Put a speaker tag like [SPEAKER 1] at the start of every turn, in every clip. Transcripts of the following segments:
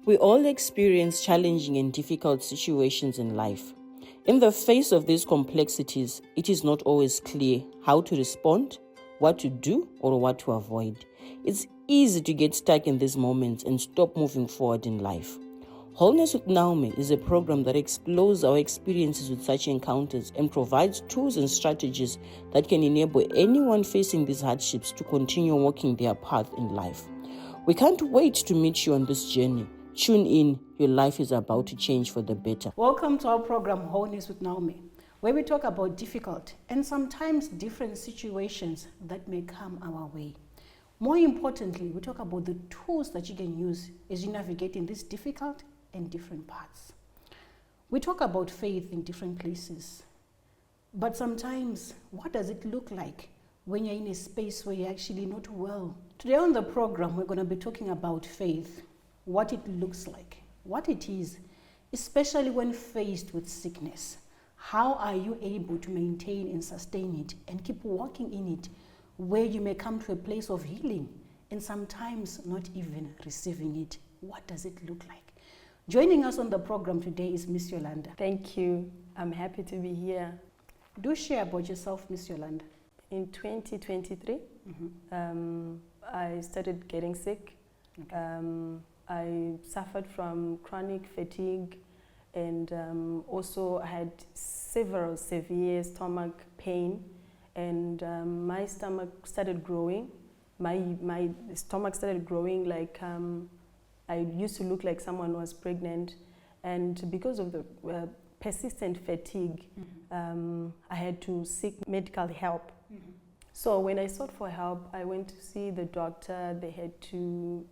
[SPEAKER 1] We all experience challenging and difficult situations in life. In the face of these complexities, it is not always clear how to respond, what to do, or what to avoid. It's easy to get stuck in these moments and stop moving forward in life. Wholeness with Naomi is a program that explores our experiences with such encounters and provides tools and strategies that can enable anyone facing these hardships to continue walking their path in life. We can't wait to meet you on this journey. Tune in, your life is about to change for the better.
[SPEAKER 2] Welcome to our program, Wholeness with Naomi, where we talk about difficult and sometimes different situations that may come our way. More importantly, we talk about the tools that you can use as you navigate in these difficult and different paths. We talk about faith in different places, but sometimes what does it look like when you're in a space where you're actually not well? Today on the program, we're going to be talking about faith, what it looks like, what it is, especially when faced with sickness. How are you able to maintain and sustain it and keep walking in it, where you may come to a place of healing and sometimes not even receiving it? What does it look like? Joining us on the program today is Miss Yolanda.
[SPEAKER 3] Thank you. I'm happy to be here.
[SPEAKER 2] Do share about yourself, Miss Yolanda.
[SPEAKER 3] In 2023, I started getting sick.
[SPEAKER 2] Okay.
[SPEAKER 3] I suffered from chronic fatigue, and also I had several severe stomach pain, and my stomach started growing. My stomach started growing like I used to look like someone was pregnant, and because of the persistent fatigue, I had to seek medical help. So when I sought for help, I went to see the doctor. They had to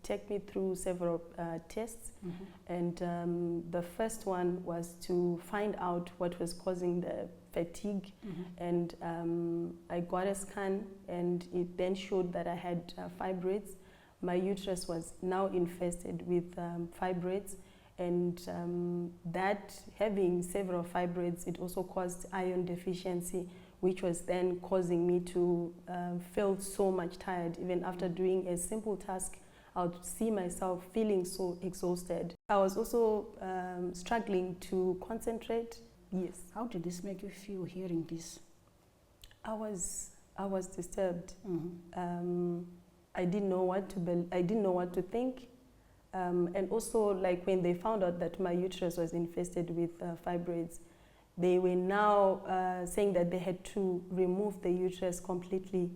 [SPEAKER 3] take me through several tests, and the first one was to find out what was causing the fatigue, and I got a scan, and it then showed that I had fibroids. My uterus was now infested with fibroids, and that having several fibroids, it also caused iron deficiency, which was then causing me to feel so much tired. Even after doing a simple task, I would see myself feeling so exhausted. I was also struggling to concentrate. Yes.
[SPEAKER 2] How did this make you feel hearing this?
[SPEAKER 3] I was disturbed. I didn't know what to I didn't know what to think, and also like when they found out that my uterus was infested with fibroids, they were now saying that they had to remove the uterus completely,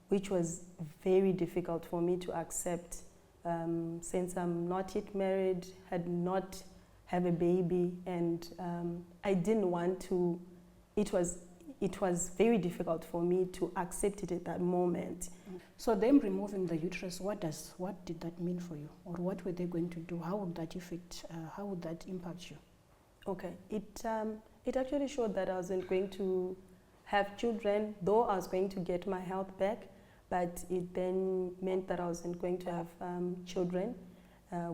[SPEAKER 3] which was very difficult for me to accept, since I'm not yet married, had not have a baby, and I didn't want to. It was very difficult for me to accept it at that moment.
[SPEAKER 2] So them removing the uterus, what did that mean for you? Or what were they going to do? How would that affect, how would that impact you?
[SPEAKER 3] Okay, it actually showed that I wasn't going to have children, though I was going to get my health back, but it then meant that I wasn't going to have children,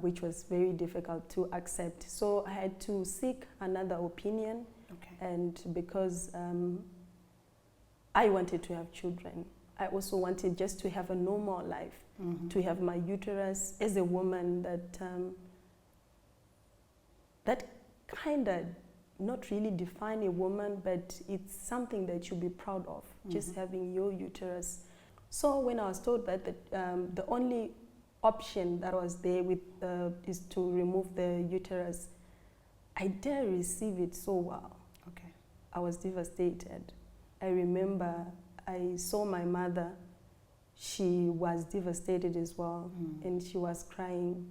[SPEAKER 3] which was very difficult to accept. So I had to seek another opinion.
[SPEAKER 2] Okay.
[SPEAKER 3] And because I wanted to have children, I also wanted just to have a normal life, to have my uterus as a woman that kind of not really define a woman, but it's something that you'll be proud of, just having your uterus. So when I was told that the only option that was there with is to remove the uterus, I didn't receive it so well.
[SPEAKER 2] Okay.
[SPEAKER 3] I was devastated. I remember I saw my mother. She was devastated as well, and she was crying.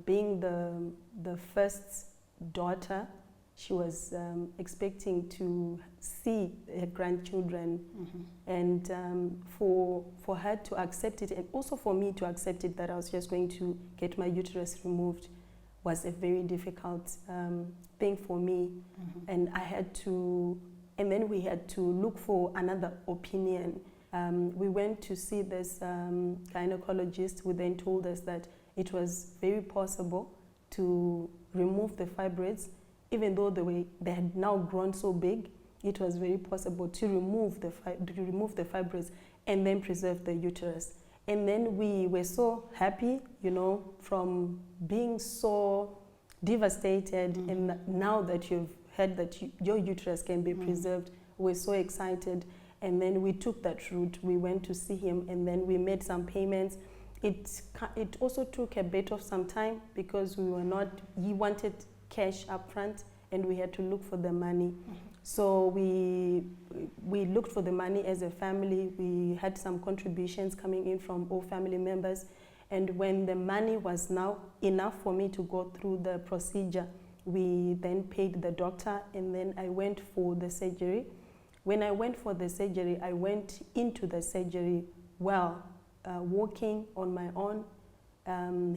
[SPEAKER 3] Being the first daughter, she was expecting to see her grandchildren, and for her to accept it, and also for me to accept it that I was just going to get my uterus removed, was a very difficult thing for me. And I had to, and then we had to look for another opinion. We went to see this gynecologist, who then told us that it was very possible to remove the fibroids, even though they had now grown so big. It was very possible to remove the fibroids and then preserve the uterus. And then we were so happy, you know, from being so devastated, and now that you've heard that your uterus can be preserved, we're so excited. And then we took that route. We went to see him, and then we made some payments. It also took a bit of some time because he wanted cash up front, and we had to look for the money. So we looked for the money as a family. We had some contributions coming in from all family members. And when the money was now enough for me to go through the procedure, we then paid the doctor, and then I went for the surgery. When I went for the surgery, I went into the surgery walking on my own,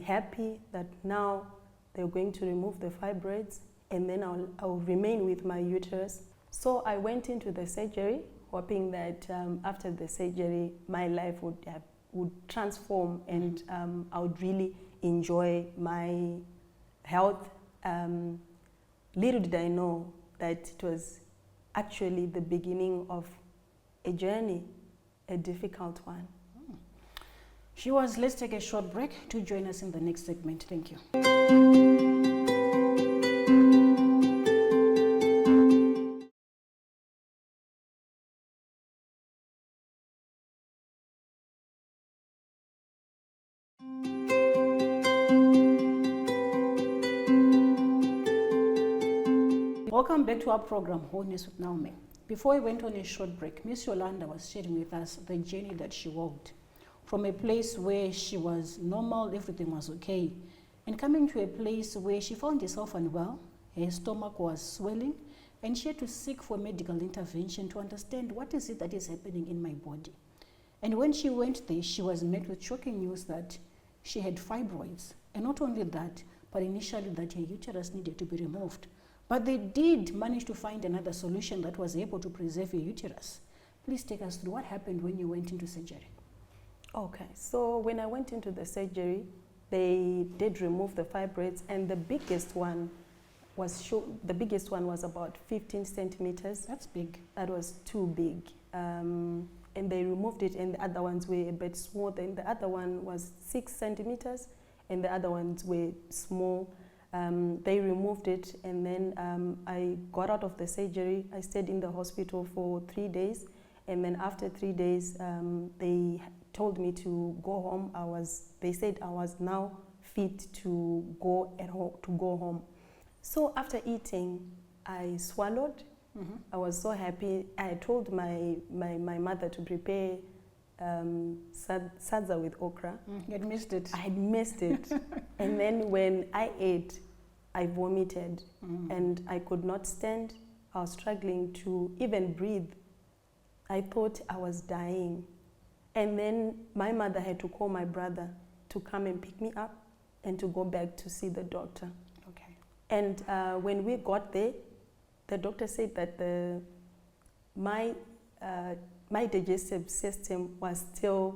[SPEAKER 3] happy that now they're going to remove the fibroids, and then I'll remain with my uterus. So I went into the surgery, hoping that after the surgery, my life would transform, and I would really enjoy my health. Little did I know that it was actually the beginning of a journey, a difficult one.
[SPEAKER 2] Let's take a short break to join us in the next segment. Thank you. Welcome back to our program, Wholeness with Naomi. Before we went on a short break, Miss Yolanda was sharing with us the journey that she walked from a place where she was normal, everything was okay, and coming to a place where she found herself unwell, her stomach was swelling, and she had to seek for medical intervention to understand what is it that is happening in my body. And when she went there, she was met with shocking news that she had fibroids, and not only that, but initially that her uterus needed to be removed. But they did manage to find another solution that was able to preserve your uterus. Please take us through what happened when you went into surgery.
[SPEAKER 3] Okay, so when I went into the surgery, they did remove the fibroids, and the biggest one was about 15 centimeters.
[SPEAKER 2] That's big.
[SPEAKER 3] That was too big. And they removed it, and the other ones were a bit small. And the other one was 6 centimeters, and the other ones were small. They removed it, and then I got out of the surgery. I stayed in the hospital for 3 days, and then after 3 days, they told me to go home. They said I was now fit to go home. So after eating, I swallowed. I was so happy. I told my mother to prepare sadza with okra.
[SPEAKER 2] You had missed it.
[SPEAKER 3] I had missed it. And then when I ate, I vomited, and I could not stand. I was struggling to even breathe. I thought I was dying. And then my mother had to call my brother to come and pick me up and to go back to see the doctor.
[SPEAKER 2] Okay.
[SPEAKER 3] And when we got there, the doctor said that my digestive system was still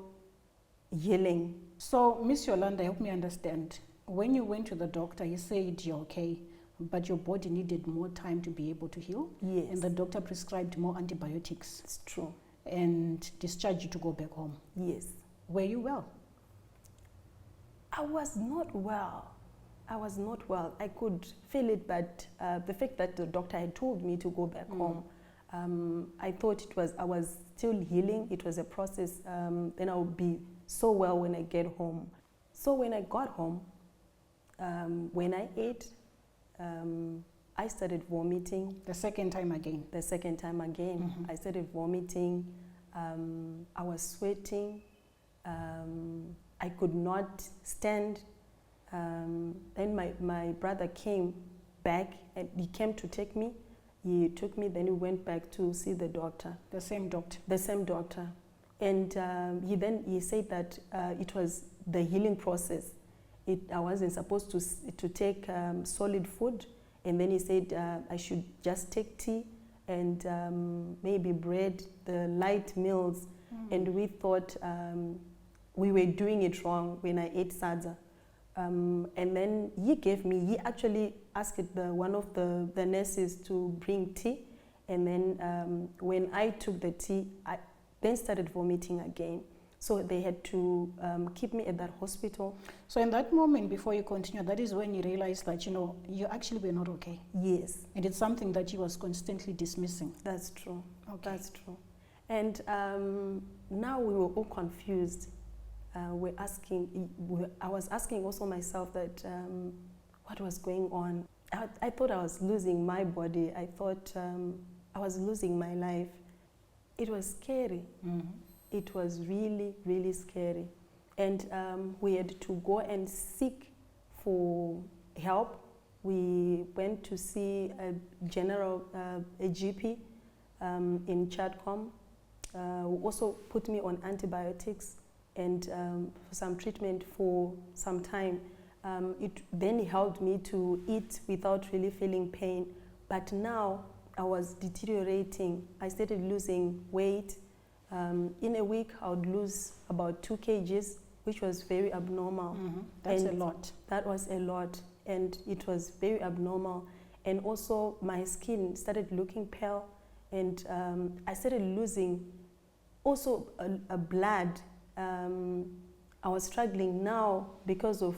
[SPEAKER 3] healing.
[SPEAKER 2] So, Miss Yolanda, help me understand. When you went to the doctor, he said you're okay, but your body needed more time to be able to heal.
[SPEAKER 3] Yes.
[SPEAKER 2] And the doctor prescribed more antibiotics.
[SPEAKER 3] It's true.
[SPEAKER 2] And discharged you to go back home.
[SPEAKER 3] Yes.
[SPEAKER 2] Were you well?
[SPEAKER 3] I was not well. I could feel it, but the fact that the doctor had told me to go back home, I thought I was still healing. It was a process. Then I would be so well when I get home. So when I got home, when I ate, I started vomiting.
[SPEAKER 2] The second time again?
[SPEAKER 3] The second time again. I started vomiting. I was sweating. I could not stand. Then my brother came back, and he came to take me. He took me, then we went back to see the doctor.
[SPEAKER 2] The same doctor?
[SPEAKER 3] The same doctor. And he said that it was the healing process. I wasn't supposed to take solid food. And then he said I should just take tea and maybe bread, the light meals. And we thought we were doing it wrong when I ate sadza. And then he actually asked one of the nurses to bring tea. And then when I took the tea, I then started vomiting again. So they had to keep me at that hospital.
[SPEAKER 2] So in that moment, before you continue, that is when you realized that, you actually were not okay.
[SPEAKER 3] Yes.
[SPEAKER 2] And it's something that you was constantly dismissing.
[SPEAKER 3] That's true.
[SPEAKER 2] Okay.
[SPEAKER 3] That's true. And now we were all confused. I was asking also myself that what was going on. I thought I was losing my body. I thought I was losing my life. It was scary.
[SPEAKER 2] Mm-hmm.
[SPEAKER 3] It was really, really scary. And we had to go and seek for help. We went to see a GP in Chatcom, who also put me on antibiotics and for some treatment for some time. It then helped me to eat without really feeling pain. But now I was deteriorating. I started losing weight. In a week, I would lose about 2 kgs, which was very abnormal.
[SPEAKER 2] Mm-hmm. That's
[SPEAKER 3] and
[SPEAKER 2] a lot.
[SPEAKER 3] That was a lot, and it was very abnormal. And also, my skin started looking pale, and I started losing also a blood. I was struggling now because of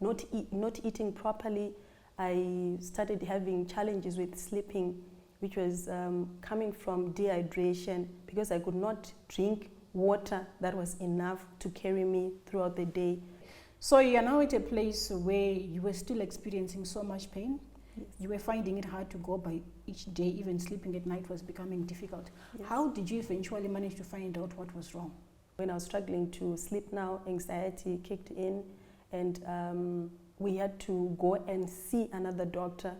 [SPEAKER 3] not eating properly. I started having challenges with sleeping, which was coming from dehydration because I could not drink water that was enough to carry me throughout the day.
[SPEAKER 2] So you are now at a place where you were still experiencing so much pain.
[SPEAKER 3] Yes.
[SPEAKER 2] You were finding it hard to go by each day. Even sleeping at night was becoming difficult.
[SPEAKER 3] Yes.
[SPEAKER 2] How did you eventually manage to find out what was wrong?
[SPEAKER 3] When I was struggling to sleep now, anxiety kicked in, and we had to go and see another doctor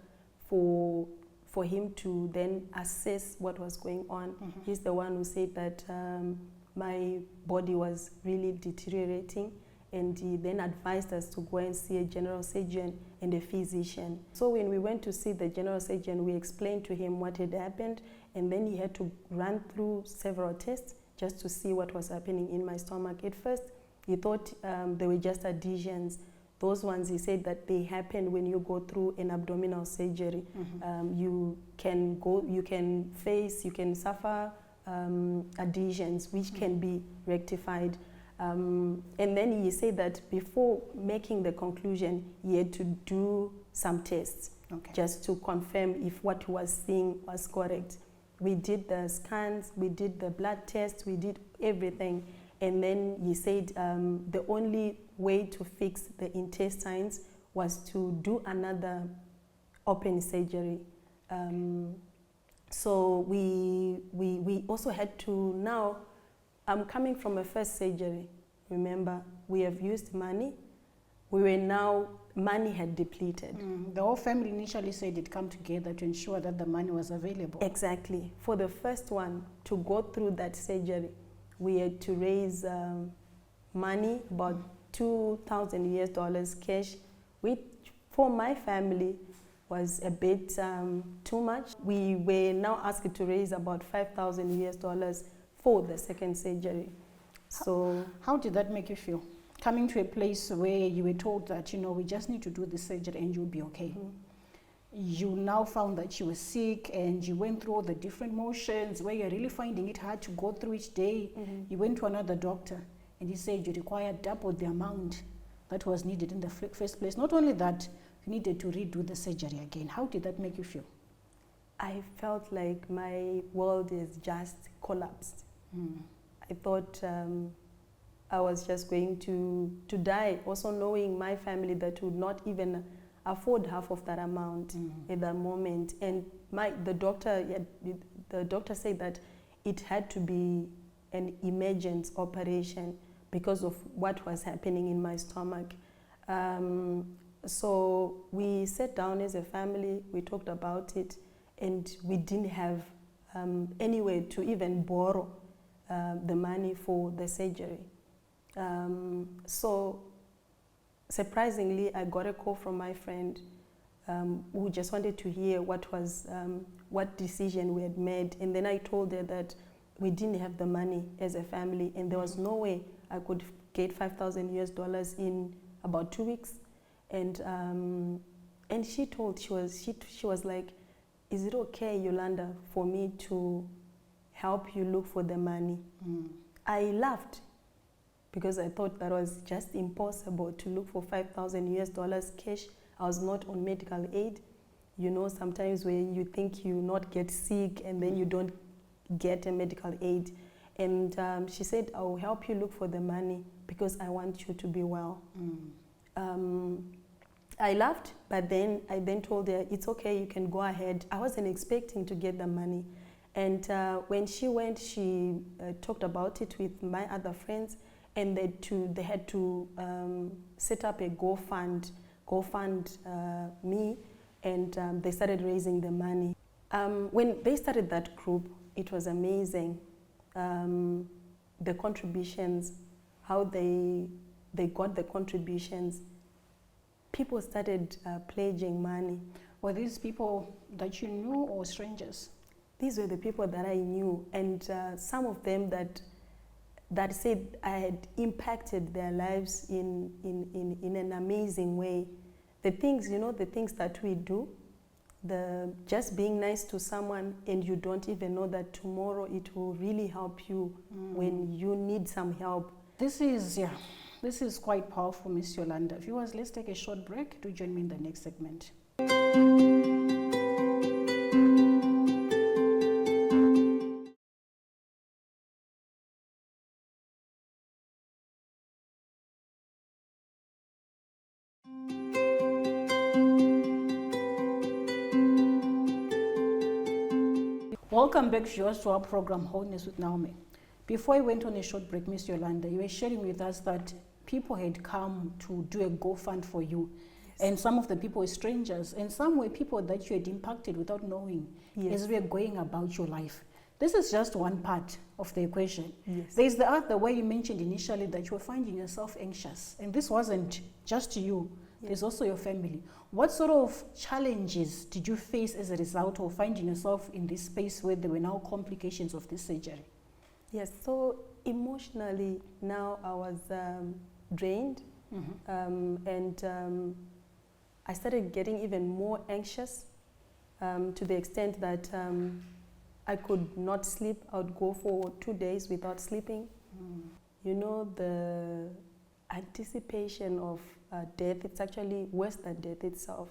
[SPEAKER 3] for him to then assess what was going on.
[SPEAKER 2] Mm-hmm.
[SPEAKER 3] He's the one who said that my body was really deteriorating, and he then advised us to go and see a general surgeon and a physician. So when we went to see the general surgeon, we explained to him what had happened, and then he had to run through several tests just to see what was happening in my stomach. At first, he thought they were just adhesions. Those ones, he said that they happen when you go through an abdominal surgery.
[SPEAKER 2] Mm-hmm.
[SPEAKER 3] You can suffer adhesions which can be rectified. And then he said that before making the conclusion, he had to do some tests,
[SPEAKER 2] Okay.
[SPEAKER 3] just to confirm if what he was seeing was correct. We did the scans, we did the blood tests, we did everything. And then he said the only way to fix the intestines was to do another open surgery. So we also had to now, I'm coming from a first surgery. Remember, we have used money. Money had depleted.
[SPEAKER 2] The whole family initially said it come together to ensure that the money was available.
[SPEAKER 3] Exactly. For the first one to go through that surgery, we had to raise money, about $2,000 cash, which for my family was a bit too much. We were now asked to raise about $5,000 for the second surgery. So
[SPEAKER 2] how did that make you feel? Coming to a place where you were told that, we just need to do the surgery and you'll be okay.
[SPEAKER 3] Mm-hmm.
[SPEAKER 2] You now found that you were sick and you went through all the different motions where you're really finding it hard to go through each day.
[SPEAKER 3] Mm-hmm.
[SPEAKER 2] You went to another doctor and he said you required double the amount that was needed in the first place. Not only that, you needed to redo the surgery again. How did that make you feel?
[SPEAKER 3] I felt like my world is just collapsed. I thought I was just going to die, also knowing my family that would not even afford half of that amount at that moment. And the doctor said that it had to be an emergent operation because of what was happening in my stomach. So we sat down as a family, we talked about it, and we didn't have anywhere to even borrow the money for the surgery. So surprisingly, I got a call from my friend who just wanted to hear what decision we had made. And then I told her that we didn't have the money as a family, and there was no way I could get $5,000 in about 2 weeks. And she was like, "Is it okay, Yolanda, for me to help you look for the money?" I laughed because I thought that was just impossible to look for $5,000 cash. I was not on medical aid. You know, sometimes when you think you not get sick and then you don't get a medical aid. And she said, I will help you look for the money because I want you to be well. I laughed, but then I told her, it's okay, you can go ahead. I wasn't expecting to get the money. And when she went, she talked about it with my other friends, and they had to set up a GoFund me, and they started raising the money. When they started that group, it was amazing. The contributions, how they got the contributions. People started pledging money.
[SPEAKER 2] Were these people that you knew or strangers?
[SPEAKER 3] These were the people that I knew, and some of them that said I had impacted their lives in an amazing way. The things, you know, the things that we do, just being nice to someone, and you don't even know that tomorrow it will really help you when you need some help.
[SPEAKER 2] This is quite powerful, Miss Yolanda. Viewers, let's take a short break. Do join me in the next segment. Welcome back, viewers, to our program, Wholeness with Naomi. Before I went on a short break, Miss Yolanda, you were sharing with us that people had come to do a GoFund for you. Yes. And some of the people were strangers, and some were people that you had impacted without knowing, as we were going about your life. This is just one part of the equation. Yes. There's the other way you mentioned initially that you were finding yourself anxious. And this wasn't just you, there's also your family. What sort of challenges did you face as a result of finding yourself in this space where there were now complications of this surgery?
[SPEAKER 3] Yes, so emotionally now I was drained, and I started getting even more anxious to the extent that I could not sleep. I would go for 2 days without sleeping. You know, the anticipation of death, it's actually worse than death itself.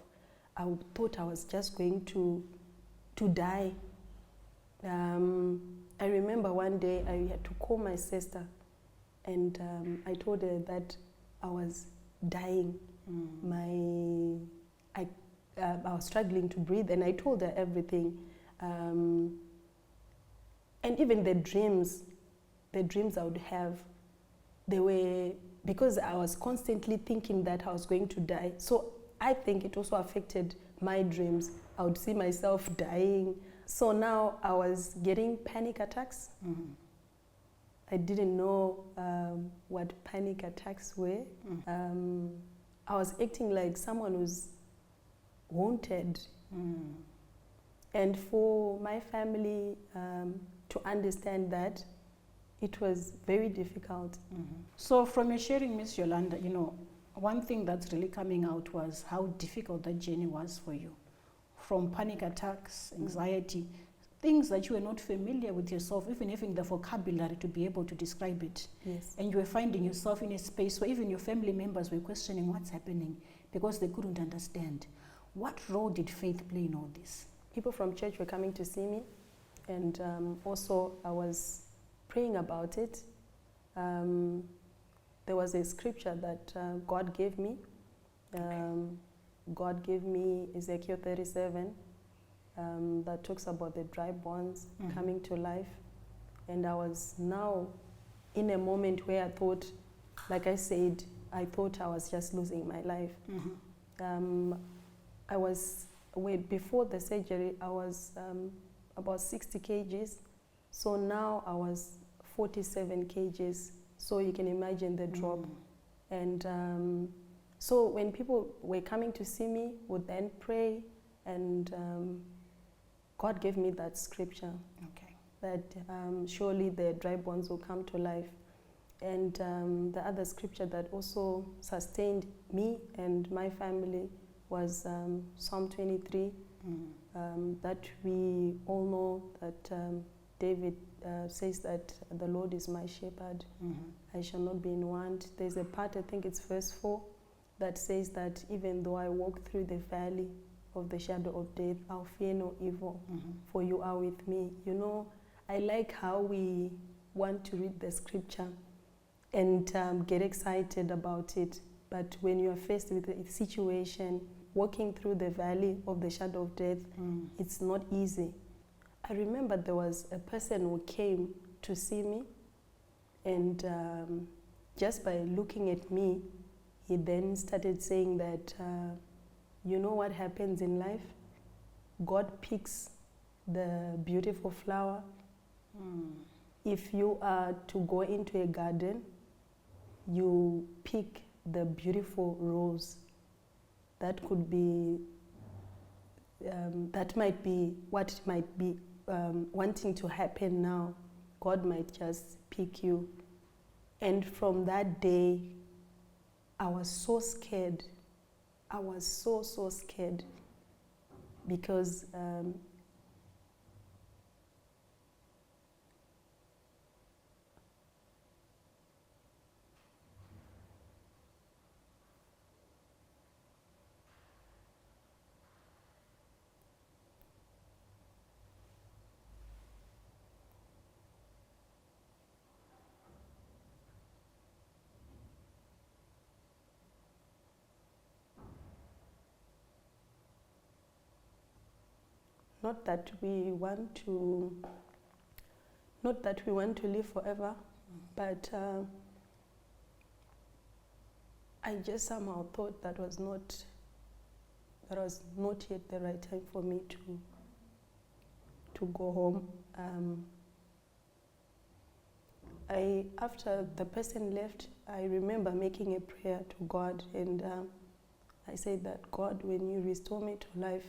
[SPEAKER 3] I thought I was just going to die. I remember one day I had to call my sister, and I told her that I was dying. I was struggling to breathe, and I told her everything. And even the dreams I would have, they were, because I was constantly thinking that I was going to die. So I think it also affected my dreams. I would see myself dying. So now I was getting panic attacks. I didn't know what panic attacks were. I was acting like someone who's wanted. And for my family to understand that, it was very difficult.
[SPEAKER 2] So from your sharing, Miss Yolanda, you know, one thing that's really coming out was how difficult that journey was for you. From panic attacks, anxiety, things that you were not familiar with yourself, even having the vocabulary to be able to describe it.
[SPEAKER 3] Yes.
[SPEAKER 2] And you were finding yourself in a space where even your family members were questioning what's happening because they couldn't understand. What role did faith play in all this?
[SPEAKER 3] People from church were coming to see me, and also I was praying about it. There was a scripture that God gave me. God gave me Ezekiel 37 that talks about the dry bones coming to life. And I was now in a moment where I thought, like I said, I thought I was just losing my life. Before the surgery, I was about 60 kgs. So now I was 47 kgs. So you can imagine the drop. And so when people were coming to see me, would then pray, and God gave me that scripture, that surely the dry bones will come to life. And the other scripture that also sustained me and my family was Psalm 23, that we all know that David says that the Lord is my shepherd, I shall not be in want. There's a part, I think it's verse 4, that says that even though I walk through the valley of the shadow of death, I'll fear no evil, for you are with me. You know, I like how we want to read the scripture and get excited about it. But when you are faced with a situation, walking through the valley of the shadow of death, it's not easy. I remember there was a person who came to see me, and just by looking at me, he then started saying that, you know what happens in life? God picks the beautiful flower. If you are to go into a garden, you pick the beautiful rose. That could be, that might be what might be wanting to happen now. God might just pick you. And from that day, I was so scared. I was so scared, because not that we want to live forever, but I just somehow thought that was not yet the right time for me to go home. After the person left, I remember making a prayer to God, and I said that, God, when you restore me to life,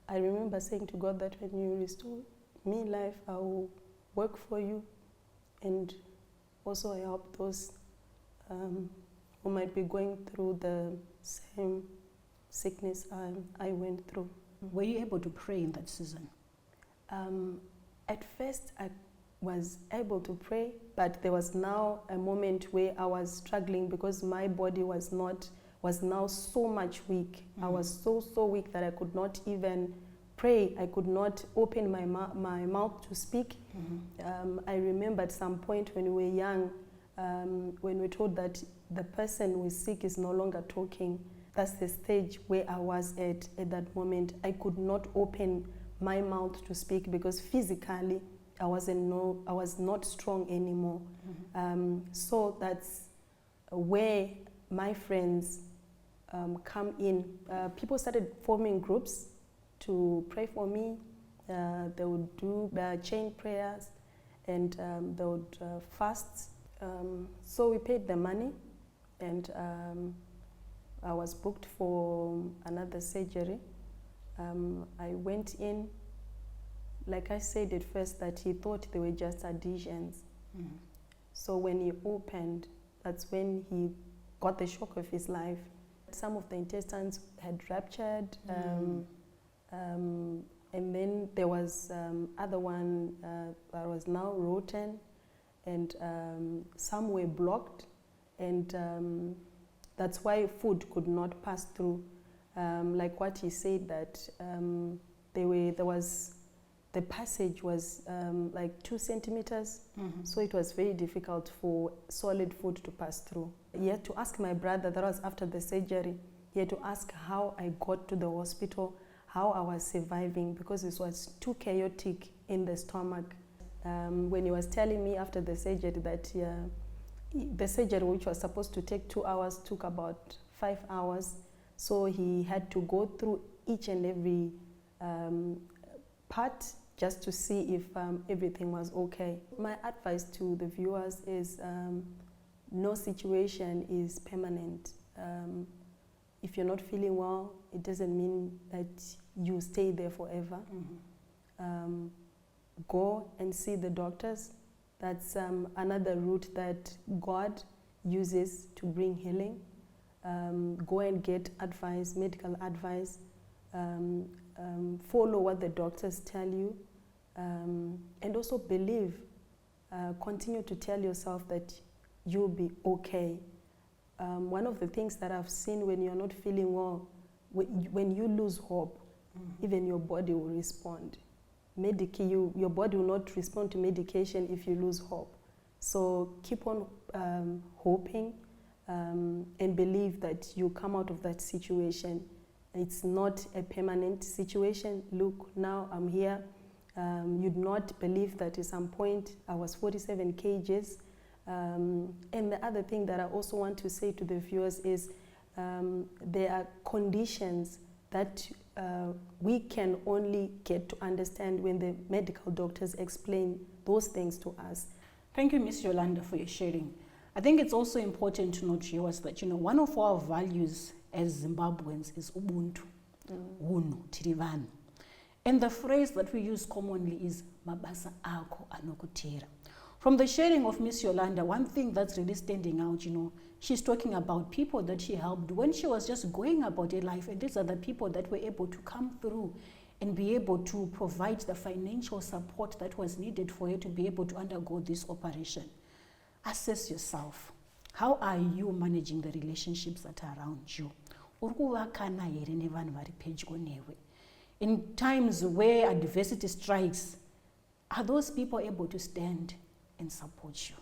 [SPEAKER 3] I remember saying to God that when you restore me life, I will work for you, and also help those who might be going through the same sickness I went through.
[SPEAKER 2] Were you able to pray in that season?
[SPEAKER 3] At first, I was able to pray, but there was now a moment where I was struggling because my body was now so much weak. I was so weak that I could not even pray. I could not open my mouth to speak. I remember at some point when we were young, when we were told that the person who is sick is no longer talking. That's the stage where I was at that moment. I could not open my mouth to speak because physically I was not strong anymore. So that's where my friends come in. People started forming groups to pray for me. They would do chain prayers, and they would fast. So we paid the money, and I was booked for another surgery. I went in. Like I said at first, that he thought they were just adhesions. So when he opened, that's when he got the shock of his life. Some of the intestines had ruptured, and then there was other one that was now rotten, and some were blocked, and that's why food could not pass through. Like what he said, that the passage was like 2 centimeters, so it was very difficult for solid food to pass through. He had to ask my brother, that was after the surgery, he had to ask how I got to the hospital, how I was surviving, because it was too chaotic in the stomach. When he was telling me after the surgery that the surgery, which was supposed to take 2 hours, took about 5 hours, so he had to go through each and every part just to see if everything was okay. My advice to the viewers is no situation is permanent. if you're not feeling well, it doesn't mean that you stay there forever. Go and see the doctors. That's another route that God uses to bring healing. Go and get advice, medical advice. Follow what the doctors tell you. And also believe. Continue to tell yourself that you'll be okay. One of the things that I've seen when you're not feeling well, when you lose hope, even your body will respond. Your body will not respond to medication if you lose hope. So keep on hoping and believe that you come out of that situation. It's not a permanent situation. Look, now I'm here. You'd not believe that at some point I was 47 kgs. And the other thing that I also want to say to the viewers is there are conditions that we can only get to understand when the medical doctors explain those things to us.
[SPEAKER 2] Thank you, Ms. Yolanda, for your sharing. I think it's also important to note, viewers, that one of our values as Zimbabweans is Ubuntu, Unu, Tirivanu. And the phrase that we use commonly is Mabasa ako anokutira. From the sharing of Miss Yolanda, one thing that's really standing out, she's talking about people that she helped when she was just going about her life, and these are the people that were able to come through and be able to provide the financial support that was needed for her to be able to undergo this operation. Assess yourself. How are you managing the relationships that are around you? In times where adversity strikes, are those people able to stand and support you?